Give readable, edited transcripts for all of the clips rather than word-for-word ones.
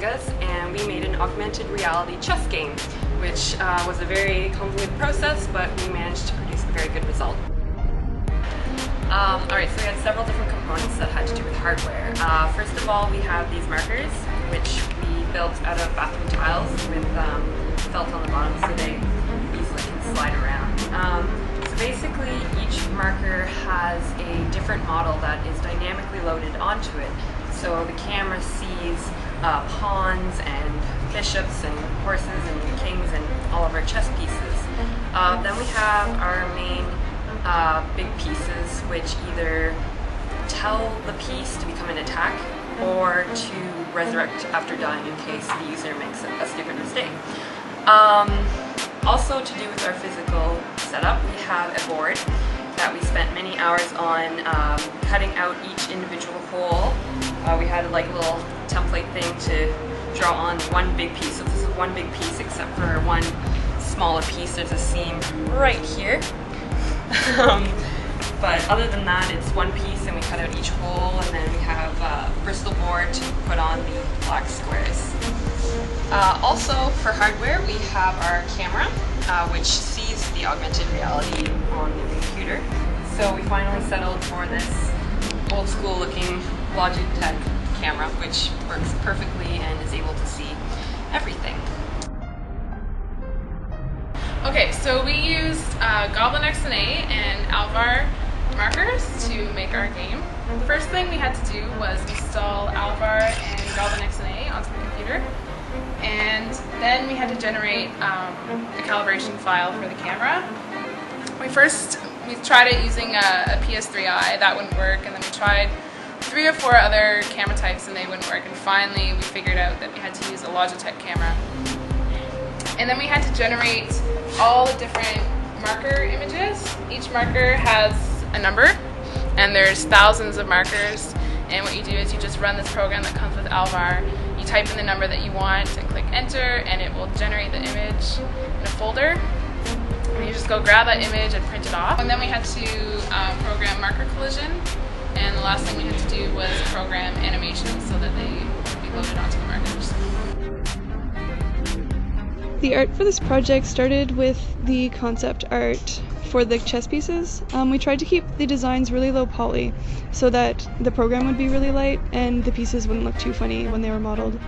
us and we made an augmented reality chess game, which was a very convoluted process, but we managed to produce a very good result. Alright, so we had several different components that had to do with hardware. First of all, we have these markers, which we built out of bathroom tiles with felt on the bottom so they easily can slide around. So basically, each marker has a different model that is dynamically loaded onto it. So the camera sees pawns and bishops and horses and kings and all of our chess pieces. Then we have our main big pieces, which either tell the piece to become an attack or to resurrect after dying in case the user makes a stupid mistake. Also, to do with our physical setup, we have a board that we spent many hours on cutting out each individual hole. We had like a little template thing to draw on one big piece. So this is one big piece except for one smaller piece. There's a seam right here. But other than that, it's one piece and we cut out each hole, and then we have a Bristol board to put on the black squares. Also, for hardware, we have our camera, which sees the augmented reality on the computer. So we finally settled for this old school looking Logitech camera, which works perfectly and is able to see everything. Okay, so we used Goblin XNA and Alvar markers to make our game. The first thing we had to do was install Alvar and Goblin XNA onto the computer, and then we had to generate a calibration file for the camera. We tried it using a PS3i, that wouldn't work, and then we tried 3 or 4 other camera types and they wouldn't work, and finally we figured out that we had to use a Logitech camera. And then we had to generate all the different marker images. Each marker has a number, and there's thousands of markers, and what you do is you just run this program that comes with Alvar. You type in the number that you want and click enter, and it will generate the image in a folder. And you just go grab that image and print it off. And then we had to program marker collision, and the last thing we had to do was program animations so that they would be loaded onto the markers. The art for this project started with the concept art for the chess pieces. We tried to keep the designs really low poly so that the program would be really light and the pieces wouldn't look too funny when they were modeled.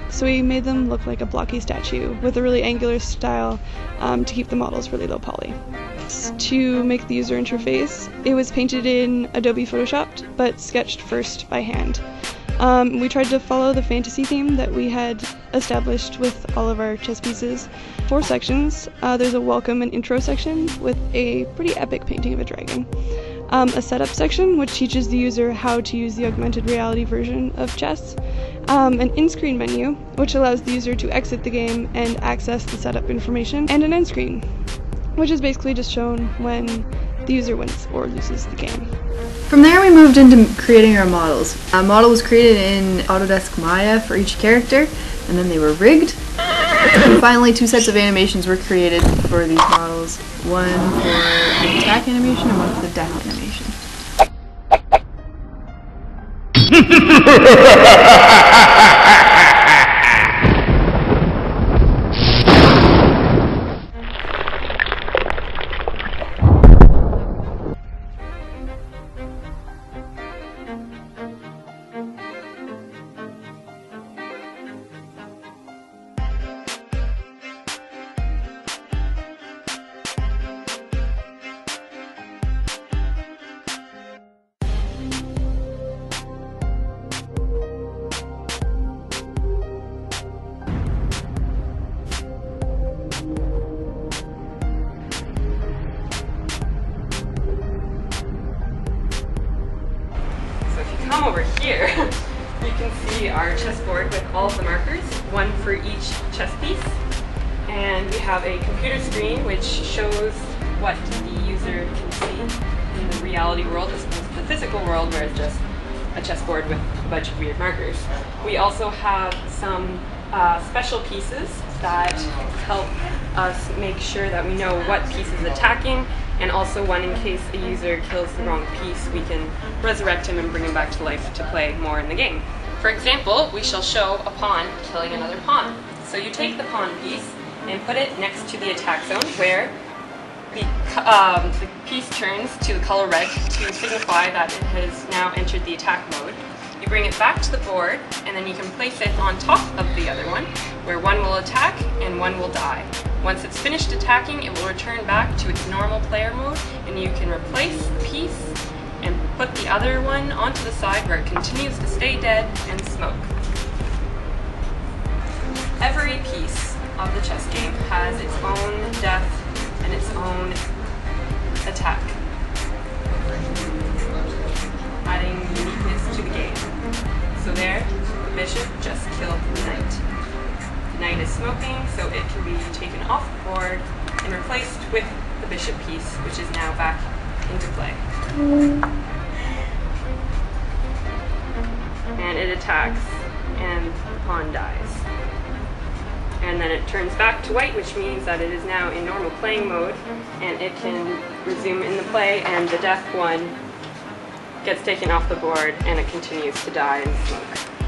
So we made them look like a blocky statue with a really angular style to keep the models really low poly. To make the user interface, it was painted in Adobe Photoshop but sketched first by hand. We tried to follow the fantasy theme that we had established with all of our chess pieces. 4 sections. There's a welcome and intro section with a pretty epic painting of a dragon. A setup section, which teaches the user how to use the augmented reality version of chess. An in-screen menu, which allows the user to exit the game and access the setup information. And an end screen, which is basically just shown when the user wins or loses the game. From there we moved into creating our models. A model was created in Autodesk Maya for each character, and then they were rigged. And finally 2 sets of animations were created for these models. One for the attack animation and one for the death animation. Come over here, you can see our chessboard with all of the markers, one for each chess piece. And we have a computer screen which shows what the user can see in the reality world as opposed to the physical world where it's just a chessboard with a bunch of weird markers. We also have some special pieces that help us make sure that we know what piece is attacking, and also one in case a user kills the wrong piece, we can resurrect him and bring him back to life to play more in the game. For example, we shall show a pawn killing another pawn. So you take the pawn piece and put it next to the attack zone where the piece turns to the color red to signify that it has now entered the attack mode. You bring it back to the board and then you can place it on top of the other one where one will attack and one will die. Once it's finished attacking, it will return back to its normal player mode and you can replace the piece and put the other one onto the side where it continues to stay dead and smoke. Every piece of the chess game has its own death and its own attack, adding uniqueness to the game. So there, the bishop just killed the knight. The knight is smoking, so it can be taken off the board and replaced with the bishop piece, which is now back into play. And it attacks, and the pawn dies. And then it turns back to white, which means that it is now in normal playing mode, and it can resume in the play, and the death one gets taken off the board, and it continues to die and smoke.